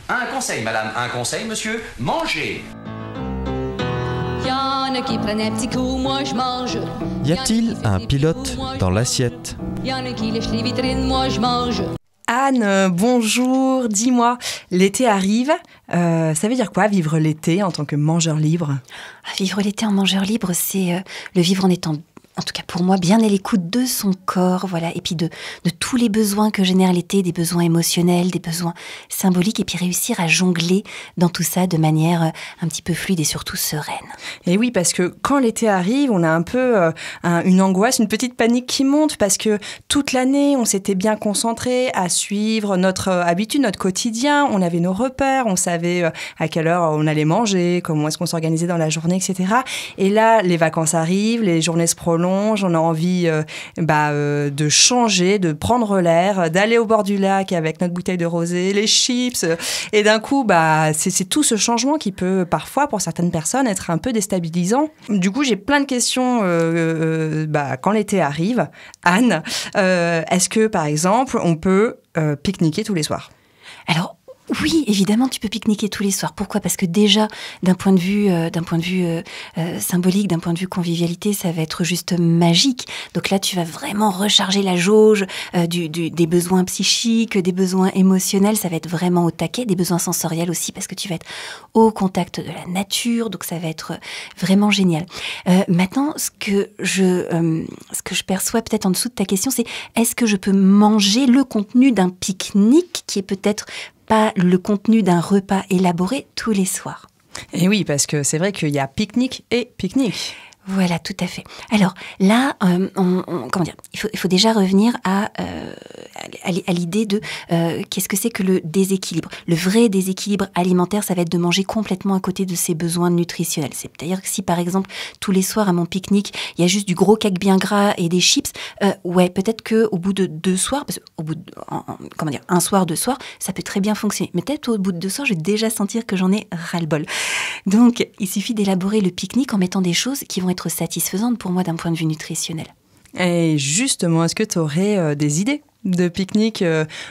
Un conseil, madame, un conseil, monsieur, mangez. Y'en a qui prennent un petit coup, moi je mange. Y a-t-il un pilote dans l'assiette? Y'en a qui lèchent les vitrines, moi je mange. Anne, bonjour, dis-moi, l'été arrive, ça veut dire quoi vivre l'été en tant que mangeur libre? Vivre l'été en mangeur libre, c'est le vivre en étant, en tout cas pour moi, bien à l'écoute de son corps, voilà, et puis de tous les besoins que génère l'été, des besoins émotionnels, des besoins symboliques, et puis réussir à jongler dans tout ça de manière un petit peu fluide et surtout sereine. Et oui, parce que quand l'été arrive, on a un peu une angoisse, une petite panique qui monte, parce que toute l'année, on s'était bien concentré à suivre notre habitude, notre quotidien, on avait nos repères, on savait à quelle heure on allait manger, comment est-ce qu'on s'organisait dans la journée, etc. Et là, les vacances arrivent, les journées se prolongent, on a envie de changer, de prendre l'air, d'aller au bord du lac avec notre bouteille de rosé, les chips. Et d'un coup, c'est tout ce changement qui peut parfois, pour certaines personnes, être un peu déstabilisant. Du coup, j'ai plein de questions quand l'été arrive. Anne, est-ce que, par exemple, on peut pique-niquer tous les soirs? Alors, oui, évidemment, tu peux pique-niquer tous les soirs. Pourquoi ? Parce que déjà, d'un point de vue symbolique, d'un point de vue convivialité, ça va être juste magique. Donc là, tu vas vraiment recharger la jauge des besoins psychiques, des besoins émotionnels. Ça va être vraiment au taquet, des besoins sensoriels aussi, parce que tu vas être au contact de la nature. Donc ça va être vraiment génial. Maintenant, ce que je perçois peut-être en dessous de ta question, c'est est-ce que je peux manger le contenu d'un pique-nique qui est peut-être pas le contenu d'un repas élaboré tous les soirs. Et oui, parce que c'est vrai qu'il y a pique-nique et pique-nique. Voilà, tout à fait. Alors là, il faut déjà revenir à l'idée de qu'est-ce que c'est que le déséquilibre. Le vrai déséquilibre alimentaire, ça va être de manger complètement à côté de ses besoins nutritionnels. C'est-à-dire que si, par exemple, tous les soirs à mon pique-nique, il y a juste du gros cake bien gras et des chips, peut-être qu'au bout de 2 soirs, parce qu'au bout de, un soir, 2 soirs, ça peut très bien fonctionner. Mais peut-être au bout de 2 soirs, je vais déjà sentir que j'en ai ras-le-bol. Donc, il suffit d'élaborer le pique-nique en mettant des choses qui vont être satisfaisante pour moi d'un point de vue nutritionnel. Et justement, est-ce que tu aurais des idées de pique-nique,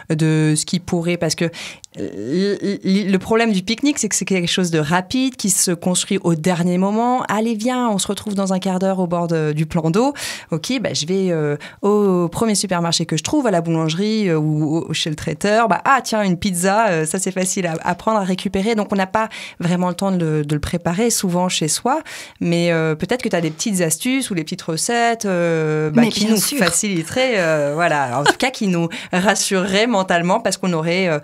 de ce qui pourrait... Parce que le problème du pique-nique, c'est que c'est quelque chose de rapide, qui se construit au dernier moment. Allez, viens, on se retrouve dans un quart d'heure au bord du plan d'eau. Ok, je vais au premier supermarché que je trouve, à la boulangerie ou chez le traiteur. Tiens, une pizza, ça c'est facile à prendre, à récupérer. Donc on n'a pas vraiment le temps de le préparer, souvent chez soi. Mais peut-être que tu as des petites astuces ou des petites recettes qui nous faciliteraient, en tout cas qui nous rassurerait mentalement parce qu'on aurait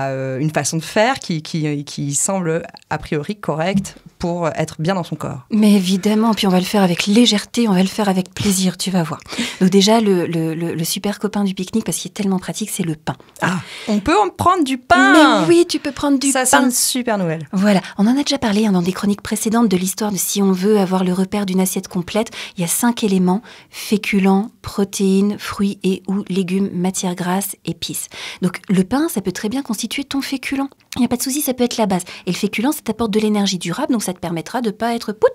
une façon de faire qui semble a priori correcte pour être bien dans son corps. Mais évidemment, puis on va le faire avec légèreté, on va le faire avec plaisir, tu vas voir. Donc déjà, le super copain du pique-nique, parce qu'il est tellement pratique, c'est le pain. Ah, on peut en prendre du pain! Mais oui, tu peux prendre du pain. Ça, c'est une super nouvelle. Voilà, on en a déjà parlé dans des chroniques précédentes de l'histoire de si on veut avoir le repère d'une assiette complète, il y a 5 éléments, féculents, protéines, fruits et ou légumes, matières grasses, épices. Donc le pain, ça peut très bien constituer ton féculent. Il n'y a pas de souci, ça peut être la base. Et le féculent, ça t'apporte de l'énergie durable, donc ça te permettra de ne pas être pout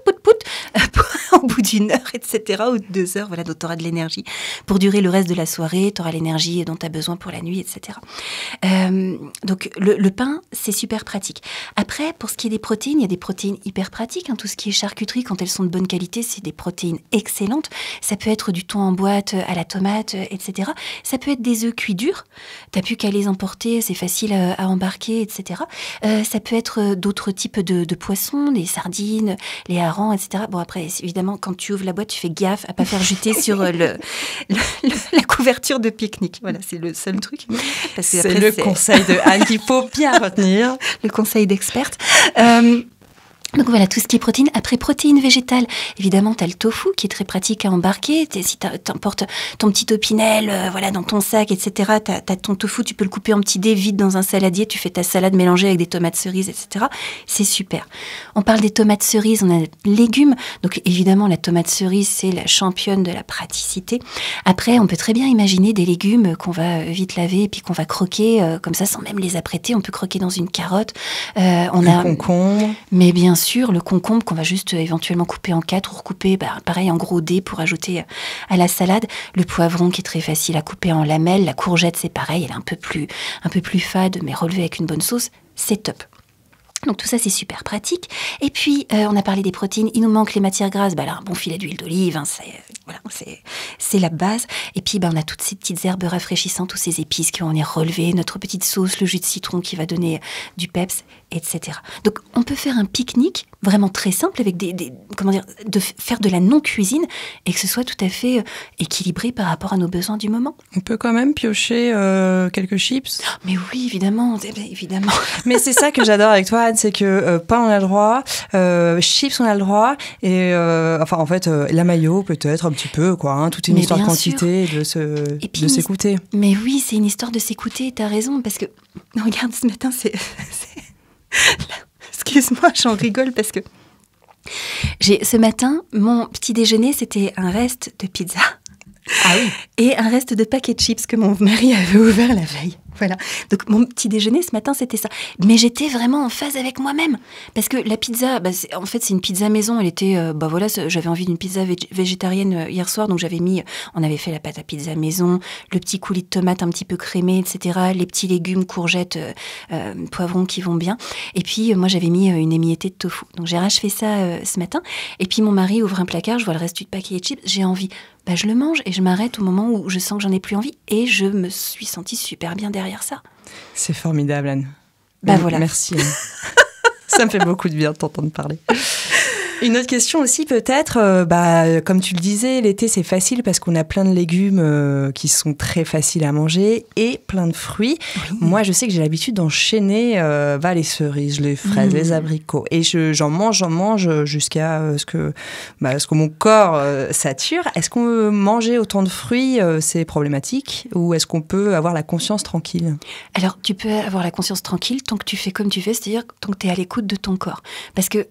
au bout d'une heure, etc., ou de 2 heures, voilà, donc tu auras de l'énergie pour durer le reste de la soirée, tu auras l'énergie dont tu as besoin pour la nuit, etc. Donc le pain, c'est super pratique. Après, pour ce qui est des protéines, il y a des protéines hyper pratiques, tout ce qui est charcuterie, quand elles sont de bonne qualité, c'est des protéines excellentes. Ça peut être du thon en boîte à la tomate, etc. Ça peut être des œufs cuits durs, tu n'as plus qu'à les emporter, c'est facile à embarquer, etc. Ça peut être d'autres types de poissons, les sardines, les harengs, etc. Bon, après, évidemment, quand tu ouvres la boîte, tu fais gaffe à pas faire jeter sur la couverture de pique-nique. Voilà, c'est le seul truc. Parce que c'est conseil de Anne qu'il faut bien retenir. Le conseil d'experte. Donc voilà, tout ce qui est protéines. Après, protéines végétales, évidemment, tu as le tofu qui est très pratique à embarquer. Si tu emportes ton petit opinel dans ton sac, etc., tu as ton tofu, tu peux le couper en petits dés, vite dans un saladier, tu fais ta salade mélangée avec des tomates cerises, etc. C'est super. On parle des tomates cerises, on a des légumes. Donc évidemment, la tomate cerise, c'est la championne de la praticité. Après, on peut très bien imaginer des légumes qu'on va vite laver et puis qu'on va croquer comme ça sans même les apprêter. On peut croquer dans une carotte. Un concombre. Mais bien sûr, sûr, le concombre qu'on va juste éventuellement couper en 4 ou recouper, pareil, en gros dés pour ajouter à la salade. Le poivron qui est très facile à couper en lamelles. La courgette, c'est pareil, elle est un peu plus fade, mais relevée avec une bonne sauce, c'est top. Donc tout ça, c'est super pratique. Et puis, on a parlé des protéines. Il nous manque les matières grasses. Là, un bon filet d'huile d'olive, c'est la base. Et puis, on a toutes ces petites herbes rafraîchissantes, tous ces épices qu'on est relevées, notre petite sauce, le jus de citron qui va donner du peps, etc. Donc, on peut faire un pique-nique vraiment très simple avec de faire de la non-cuisine et que ce soit tout à fait équilibré par rapport à nos besoins du moment. On peut quand même piocher quelques chips. Mais oui, évidemment. Mais c'est ça que j'adore avec toi, Anne, c'est que pain on a le droit, chips on a le droit, et en fait la mayo peut-être un petit peu, quoi. Hein, tout est une histoire de quantité, de s'écouter. Mais oui, c'est une histoire de s'écouter. T'as raison, parce que regarde, ce matin, c'est... Excuse-moi, j'en rigole parce que ce matin, mon petit déjeuner, c'était un reste de pizza. Ah oui. Et un reste de paquet de chips que mon mari avait ouvert la veille. Voilà. Donc, mon petit déjeuner, ce matin, c'était ça. Mais j'étais vraiment en phase avec moi-même. Parce que la pizza, en fait, c'est une pizza maison. Elle était, j'avais envie d'une pizza végétarienne hier soir. Donc, on avait fait la pâte à pizza maison, le petit coulis de tomate un petit peu crémé, etc. Les petits légumes, courgettes, poivrons qui vont bien. Et puis, moi, j'avais mis une émiettée de tofu. Donc, j'ai racheté ça ce matin. Et puis, mon mari ouvre un placard, je vois le reste du paquet de chips. J'ai envie. Je le mange et je m'arrête au moment où je sens que j'en ai plus envie. Et je me suis sentie super bien derrière ça. C'est formidable, Anne. Voilà. Merci, Anne. Ça me fait beaucoup de bien de t'entendre parler. Une autre question aussi peut-être, comme tu le disais, l'été c'est facile parce qu'on a plein de légumes qui sont très faciles à manger et plein de fruits. Oui. Moi je sais que j'ai l'habitude d'enchaîner les cerises, les fraises, les abricots et j'en mange jusqu'à ce que mon corps sature. Est-ce qu'on peut manger autant de fruits, c'est problématique, ou est-ce qu'on peut avoir la conscience tranquille? Alors tu peux avoir la conscience tranquille tant que tu fais comme tu fais, c'est-à-dire tant que tu es à l'écoute de ton corps. Parce que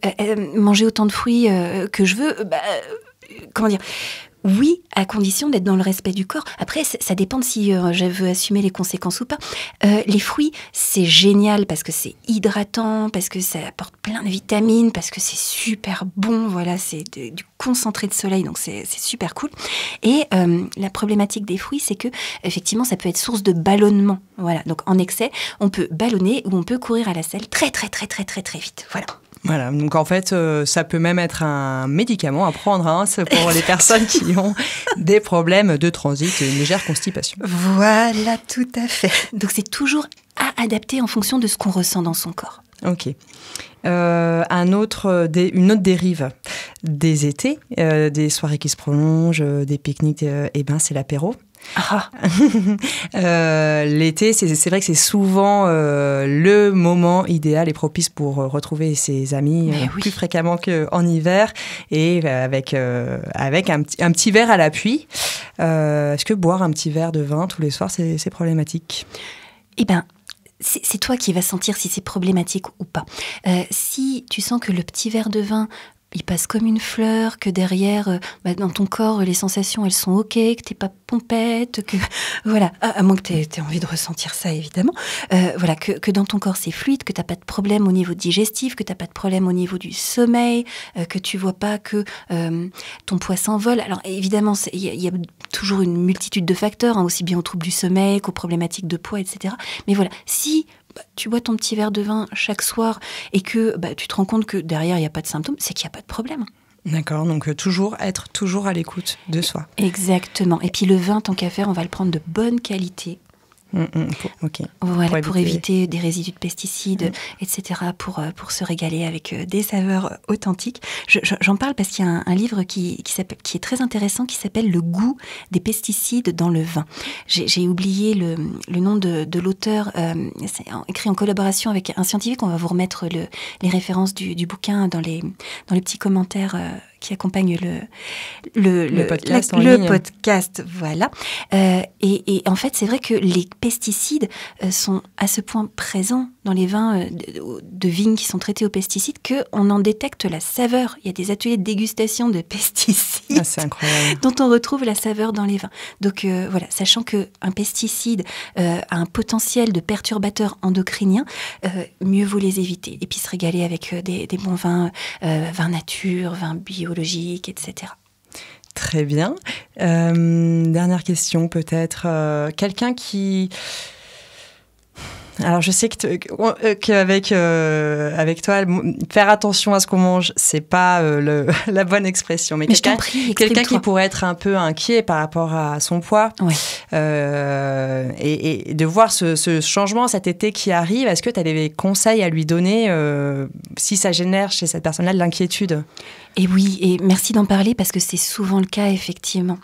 manger autant de fruits que je veux, oui, à condition d'être dans le respect du corps. Après, ça dépend de si je veux assumer les conséquences ou pas. Les fruits, c'est génial parce que c'est hydratant, parce que ça apporte plein de vitamines, parce que c'est super bon. Voilà, c'est du concentré de soleil, donc c'est super cool. Et la problématique des fruits, c'est que effectivement, ça peut être source de ballonnement. Voilà, donc en excès, on peut ballonner ou on peut courir à la selle très, très, très, très, très, très vite. Voilà, donc en fait, ça peut même être un médicament à prendre c'est pour les personnes qui ont des problèmes de transit et une légère constipation. Voilà, tout à fait. Donc c'est toujours à adapter en fonction de ce qu'on ressent dans son corps. Ok. Une autre dérive des étés, des soirées qui se prolongent, des pique-niques, c'est l'apéro. Ah. L'été, c'est vrai que c'est souvent le moment idéal et propice pour retrouver ses amis plus fréquemment qu'en hiver, et avec un petit verre à l'appui. Est-ce que boire un petit verre de vin tous les soirs, c'est problématique? C'est toi qui vas sentir si c'est problématique ou pas. Si tu sens que le petit verre de vin, il passe comme une fleur, que derrière, dans ton corps, les sensations, elles sont OK, que t'es pas pompette, que... Voilà, à moins que t'aies envie de ressentir ça, évidemment. Que dans ton corps, c'est fluide, que t'as pas de problème au niveau digestif, que t'as pas de problème au niveau du sommeil, que tu vois pas que ton poids s'envole. Alors, évidemment, il y a toujours une multitude de facteurs, aussi bien aux troubles du sommeil qu'aux problématiques de poids, etc. Mais voilà, si... tu bois ton petit verre de vin chaque soir et que tu te rends compte que derrière, il n'y a pas de symptômes, c'est qu'il n'y a pas de problème. D'accord, donc être toujours à l'écoute de soi. Exactement. Et puis le vin, tant qu'à faire, on va le prendre de bonne qualité. Okay. Voilà, pour éviter des résidus de pesticides, etc., pour se régaler avec des saveurs authentiques. J'en parle parce qu'il y a un livre qui est très intéressant, qui s'appelle « Le goût des pesticides dans le vin ». J'ai oublié le nom de l'auteur, c'est écrit en collaboration avec un scientifique. On va vous remettre les références du bouquin dans les petits commentaires qui accompagne le podcast en ligne. Podcast, voilà. Et en fait, c'est vrai que les pesticides sont à ce point présents dans les vins de vignes qui sont traités aux pesticides qu'on en détecte la saveur. Il y a des ateliers de dégustation de pesticides C'est incroyable. dont on retrouve la saveur dans les vins. Donc voilà, sachant qu'un pesticide a un potentiel de perturbateur endocrinien, mieux vaut les éviter. Et puis se régaler avec des bons vins, vins nature, vins biologiques, etc. Très bien. Dernière question peut-être. Quelqu'un qui... Alors je sais qu'avec avec toi, faire attention à ce qu'on mange, c'est pas la bonne expression. Mais quelqu'un qui pourrait être un peu inquiet par rapport à son poids, Ouais. et de voir ce changement cet été qui arrive, est-ce que tu as des conseils à lui donner si ça génère chez cette personne-là de l'inquiétude? Et oui, et merci d'en parler parce que c'est souvent le cas, effectivement.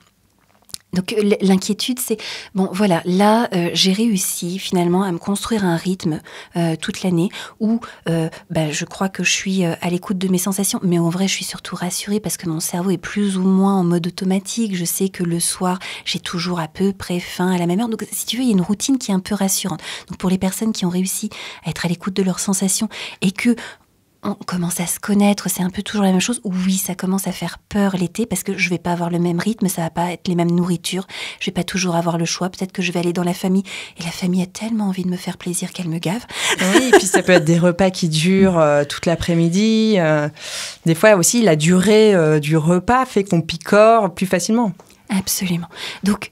Donc l'inquiétude, c'est, bon voilà, là j'ai réussi finalement à me construire un rythme toute l'année où je crois que je suis à l'écoute de mes sensations, mais en vrai je suis surtout rassurée parce que mon cerveau est plus ou moins en mode automatique. Je sais que le soir, j'ai toujours à peu près faim à la même heure. Donc si tu veux, il y a une routine qui est un peu rassurante. Donc pour les personnes qui ont réussi à être à l'écoute de leurs sensations et que on commence à se connaître, c'est un peu toujours la même chose. Oui, ça commence à faire peur l'été parce que je vais pas avoir le même rythme, ça va pas être les mêmes nourritures, je vais pas toujours avoir le choix. Peut-être que je vais aller dans la famille et la famille a tellement envie de me faire plaisir qu'elle me gave. Oui, et puis ça peut être des repas qui durent toute l'après-midi. Des fois aussi, la durée du repas fait qu'on picore plus facilement. Absolument. Donc,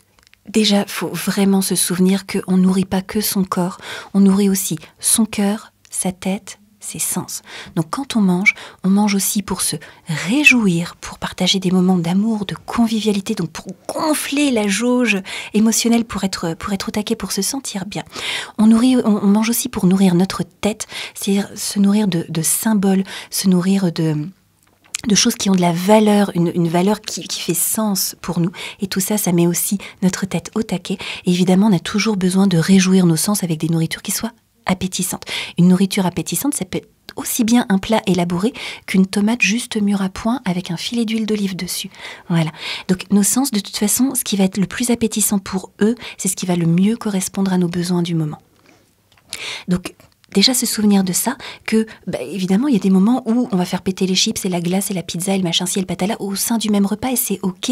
déjà, faut vraiment se souvenir qu'on nourrit pas que son corps, on nourrit aussi son cœur, sa tête, ses sens. Donc quand on mange aussi pour se réjouir, pour partager des moments d'amour, de convivialité, donc pour gonfler la jauge émotionnelle, pour être au taquet, pour se sentir bien. On mange aussi pour nourrir notre tête, c'est-à-dire se nourrir de symboles, se nourrir de choses qui ont de la valeur, une valeur qui fait sens pour nous. Et tout ça, ça met aussi notre tête au taquet. Et évidemment, on a toujours besoin de réjouir nos sens avec des nourritures qui soient appétissante. Une nourriture appétissante, ça peut être aussi bien un plat élaboré qu'une tomate juste mûre à point avec un filet d'huile d'olive dessus. Voilà. Donc nos sens, de toute façon, ce qui va être le plus appétissant pour eux, c'est ce qui va le mieux correspondre à nos besoins du moment. Donc déjà se souvenir de ça, que évidemment il y a des moments où on va faire péter les chips et la glace et la pizza et le machin ci et le patala au sein du même repas et c'est ok,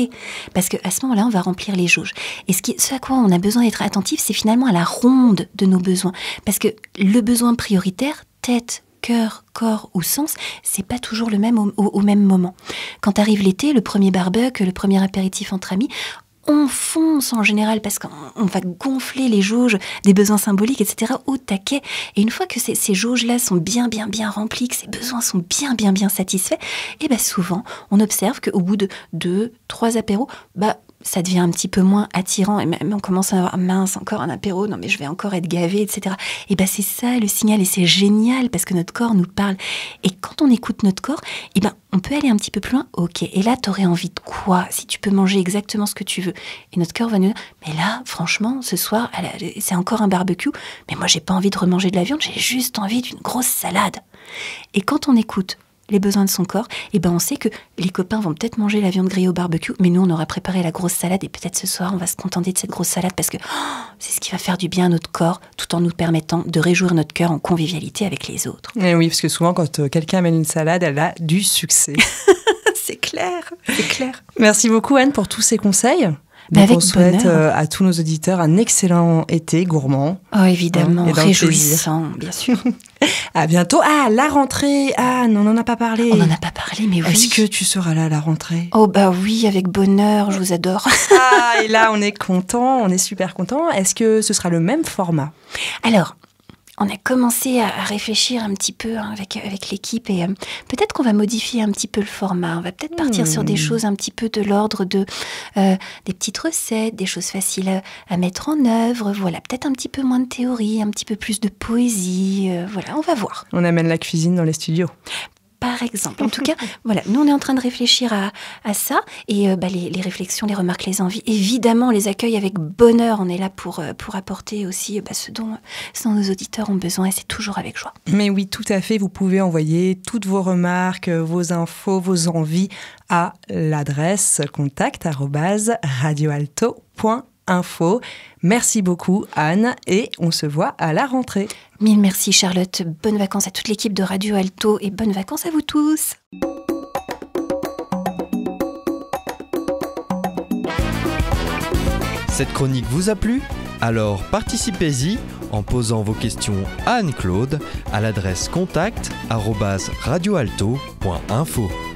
parce qu'à ce moment-là on va remplir les jauges. Et ce à quoi on a besoin d'être attentif, c'est finalement à la ronde de nos besoins, parce que le besoin prioritaire, tête, cœur, corps ou sens, c'est pas toujours le même au même moment. Quand arrive l'été, le premier barbecue, le premier apéritif entre amis, on fonce en général parce qu'on va gonfler les jauges des besoins symboliques, etc. au taquet. Et une fois que ces jauges-là sont bien remplies, que ces besoins sont bien satisfaits, et souvent, on observe qu'au bout de 2-3 apéros, ça devient un petit peu moins attirant et même on commence à avoir mince, encore un apéro, non mais je vais encore être gavé, etc. Et c'est ça le signal et c'est génial parce que notre corps nous parle. Et quand on écoute notre corps, on peut aller un petit peu plus loin. Ok, et là t'aurais envie de quoi? Si tu peux manger exactement ce que tu veux. Et notre corps va nous dire, mais là franchement ce soir c'est encore un barbecue, mais moi j'ai pas envie de remanger de la viande, j'ai juste envie d'une grosse salade. Et quand on écoute les besoins de son corps, on sait que les copains vont peut-être manger la viande grillée au barbecue, mais nous on aura préparé la grosse salade et peut-être ce soir on va se contenter de cette grosse salade parce que c'est ce qui va faire du bien à notre corps tout en nous permettant de réjouir notre cœur en convivialité avec les autres. Et oui, parce que souvent quand quelqu'un amène une salade, elle a du succès. C'est clair, c'est clair. Merci beaucoup Anne pour tous ces conseils. Avec on souhaite bonheur. à tous nos auditeurs un excellent été gourmand. Oh évidemment, et dans le réjouissant, bien sûr. À bientôt. Ah, la rentrée. Ah, non, on n'en a pas parlé. On n'en a pas parlé, mais oui. Est-ce que tu seras là à la rentrée? Oh oui, avec bonheur, je vous adore. Ah, et là, on est content, on est super content. Est-ce que ce sera le même format? Alors, on a commencé à réfléchir un petit peu avec l'équipe et peut-être qu'on va modifier un petit peu le format. On va peut-être partir sur des choses un petit peu de l'ordre de des petites recettes, des choses faciles à mettre en œuvre. Voilà, peut-être un petit peu moins de théorie, un petit peu plus de poésie. Voilà, on va voir. On amène la cuisine dans les studios. Par exemple. En tout cas, voilà, nous on est en train de réfléchir à ça et les réflexions, les remarques, les envies, évidemment, on les accueille avec bonheur. On est là pour apporter aussi ce dont nos auditeurs ont besoin et c'est toujours avec joie. Mais oui, tout à fait. Vous pouvez envoyer toutes vos remarques, vos infos, vos envies à l'adresse contact@radioalto.info. Merci beaucoup Anne et on se voit à la rentrée. Mille merci Charlotte, bonnes vacances à toute l'équipe de Radio Alto et bonnes vacances à vous tous. Cette chronique vous a plu ? Alors participez-y en posant vos questions à Anne-Claude à l'adresse contact@radioalto.info.